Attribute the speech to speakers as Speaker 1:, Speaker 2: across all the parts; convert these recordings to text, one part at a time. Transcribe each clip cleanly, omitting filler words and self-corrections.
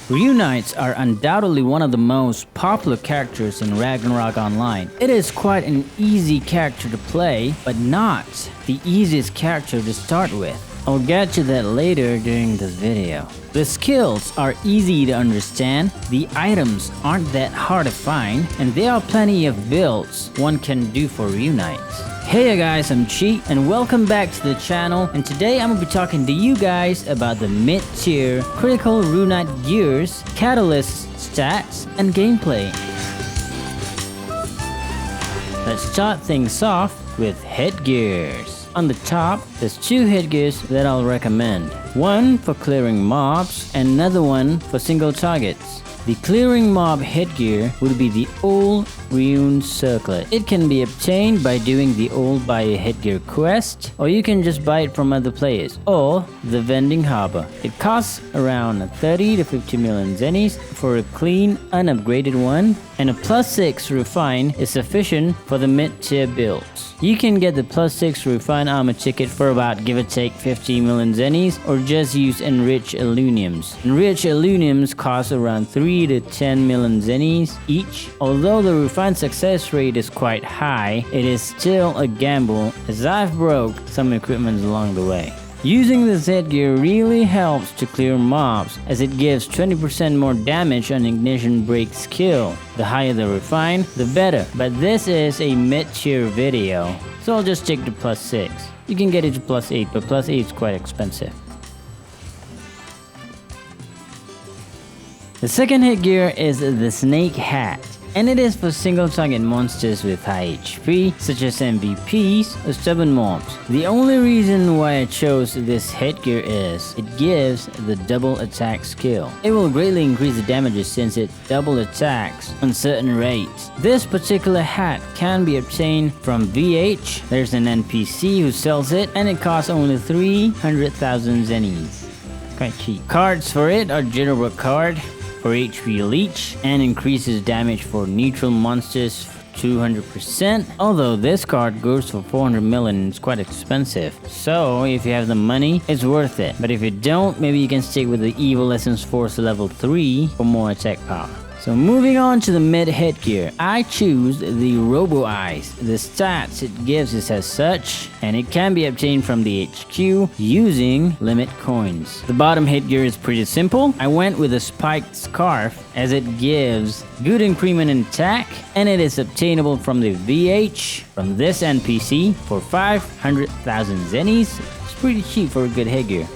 Speaker 1: Runites are undoubtedly one of the most popular characters in Ragnarok Online. It is quite an easy character to play, but not the easiest character to start with. I'll get to that later during this video. The skills are easy to understand, the items aren't that hard to find, and there are plenty of builds one can do for Runites. Hey guys, I'm Chi and welcome back to the channel, and today I'm going to be talking to you guys about the mid-tier critical Runite gears, catalysts, stats, and gameplay. Let's start things off with headgears. On the top, there's two headgears that I'll recommend. One for clearing mobs and another one for single targets. The clearing mob headgear would be the old Rune circlet. It can be obtained by doing the old buy a headgear quest, or you can just buy it from other players, or the vending harbor. It costs around 30 to 50 million zennies for a clean, unupgraded one, and a +6 refine is sufficient for the mid-tier builds. You can get the +6 refine armor ticket for about give or take 50 million zennies, or just use enriched aluniums. Enriched aluniums cost around 3 to 10 million zennies each. Although the refine success rate is quite high, it is still a gamble, as I've broke some equipment along the way. Using this headgear really helps to clear mobs, as it gives 20% more damage on ignition break skill. The higher the refine, the better, but this is a mid-tier video, so I'll just stick to +6. You can get it to +8, but +8 is quite expensive. The second headgear is the snake hat, and it is for single target monsters with high HP, such as MVPs or stubborn mobs. The only reason why I chose this headgear is it gives the double attack skill. It will greatly increase the damages since it double attacks on certain rates. This particular hat can be obtained from VH. There's an NPC who sells it, and it costs only 300,000 zennies. Quite cheap. Cards for it are general card for HP leech and increases damage for neutral monsters 200%, although this card goes for 400 million. It's quite expensive, so if you have the money, it's worth it. But if you don't, maybe you can stick with the Evil Essence Force level 3 for more attack power. So moving on to the mid headgear, I choose the Robo Eyes. The stats it gives is as such, and it can be obtained from the HQ using limit coins. The bottom headgear is pretty simple. I went with a spiked scarf as it gives good increment in attack, and it is obtainable from the VH from this NPC for 500,000 zennies. It's pretty cheap for a good headgear.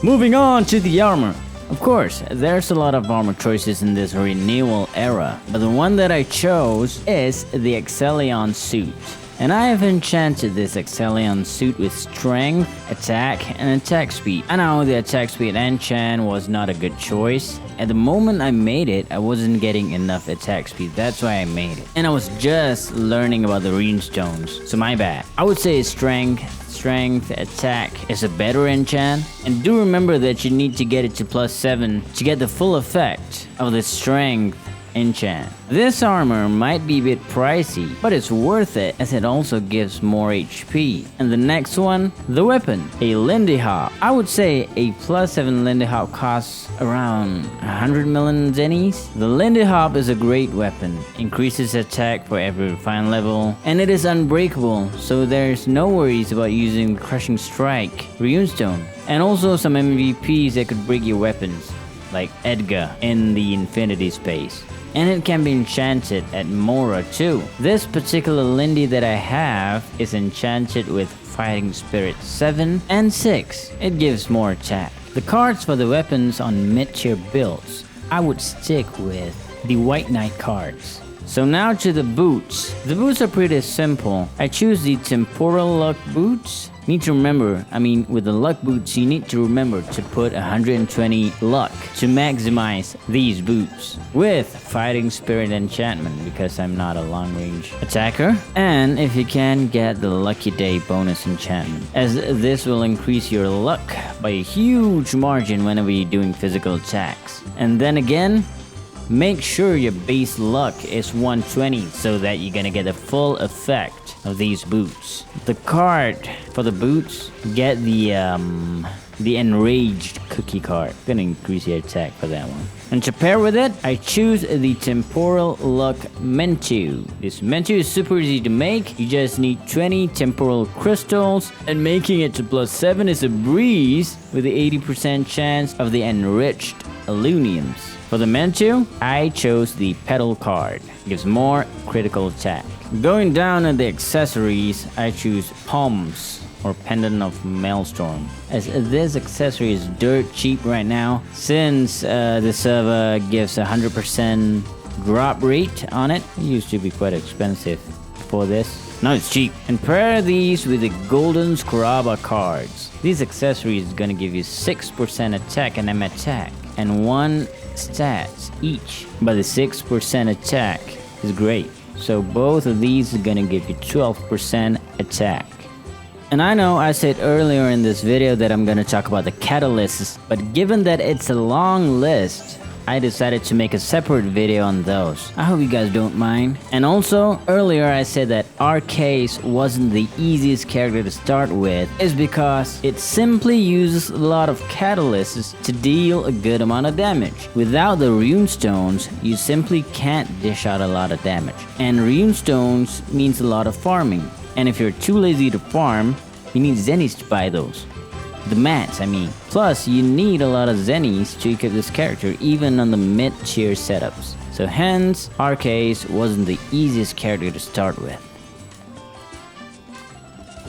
Speaker 1: Moving on to the armor. Of course, there's a lot of armor choices in this renewal era, but the one that I chose is the Excellion suit. And I have enchanted this Excellion suit with strength, attack, and attack speed. I know the attack speed enchant was not a good choice. At the moment I made it, I wasn't getting enough attack speed, that's why I made it. And I was just learning about the rune stones, so my bad. I would say strength, attack is a better enchant, and do remember that you need to get it to +7 to get the full effect of the strength enchant. This armor might be a bit pricey, but it's worth it as it also gives more HP. And the next one, the weapon, a Lindy Hop. I would say a +7 Lindy Hop costs around 100 million zennies. The Lindy Hop is a great weapon, increases attack for every refine level, and it is unbreakable, so there's no worries about using the Crushing Strike, Runestone, and also some MVPs that could break your weapons, like Edgar in the Infinity Space. And it can be enchanted at Mora too. This particular Lindy that I have is enchanted with Fighting Spirit 7 and 6. It gives more attack. The cards for the weapons on mid-tier builds, I would stick with the White Knight cards. So now to the boots. The boots are pretty simple. I choose the Temporal Luck boots. Need to remember, with the luck boots, you need to remember to put 120 luck to maximize these boots with Fighting Spirit enchantment, because I'm not a long range attacker. And if you can, get the Lucky Day bonus enchantment, as this will increase your luck by a huge margin whenever you're doing physical attacks. And then again, make sure your base luck is 120 so that you're gonna get the full effect of these boots. The card for the boots, get the enraged cookie card. Gonna increase your attack for that one. And to pair with it, I choose the Temporal Luck Mentu. This Mentu is super easy to make. You just need 20 temporal crystals, and making it to +7 is a breeze with the 80% chance of the enriched Illuniums. For the Mentu, I chose the Petal card. It gives more critical attack. Going down in the accessories, I choose Palms, or Pendant of Maelstrom, as this accessory is dirt cheap right now, since the server gives 100% drop rate on it. It used to be quite expensive for this. Now it's cheap. And pair these with the Golden Scaraba cards. These accessories is gonna give you 6% attack and M attack, and 1 stats each, but the 6% attack is great. So both of these are gonna give you 12% attack. And I know I said earlier in this video that I'm gonna talk about the catalysts, but given that it's a long list, I decided to make a separate video on those. I hope you guys don't mind. And also, earlier I said that Arcase wasn't the easiest character to start with, is because it simply uses a lot of catalysts to deal a good amount of damage. Without the Rune Stones, you simply can't dish out a lot of damage. And Rune Stones means a lot of farming. And if you're too lazy to farm, you need Zennies to buy those. The mats, I mean. Plus, you need a lot of Zennies to equip this character, even on the mid-tier setups. So hence, Arcase wasn't the easiest character to start with.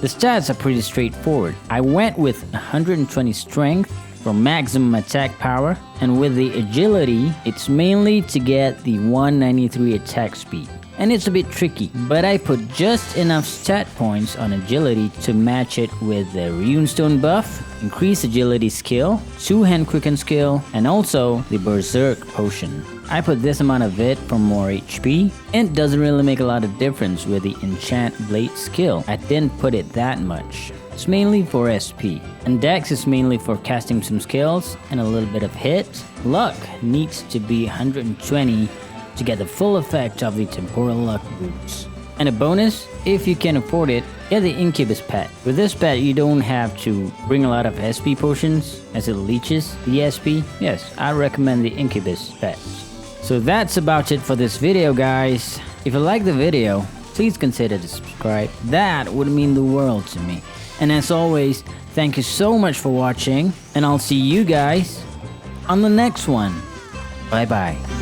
Speaker 1: The stats are pretty straightforward. I went with 120 strength for maximum attack power, and with the agility, it's mainly to get the 193 attack speed. And it's a bit tricky, but I put just enough stat points on agility to match it with the Runestone buff, increased agility skill, 2-hand quicken skill, and also the Berserk potion. I put this amount of it for more HP. It doesn't really make a lot of difference with the Enchant Blade skill. I didn't put it that much. It's mainly for SP. And Dex is mainly for casting some skills and a little bit of hit. Luck needs to be 120 to get the full effect of the Temporal Luck boots. And a bonus, if you can afford it, get the Incubus pet. With this pet, you don't have to bring a lot of SP potions, as it leeches the SP. Yes, I recommend the Incubus pet. So that's about it for this video, guys. If you like the video, please consider to subscribe. That would mean the world to me. And as always, thank you so much for watching, and I'll see you guys on the next one. Bye bye.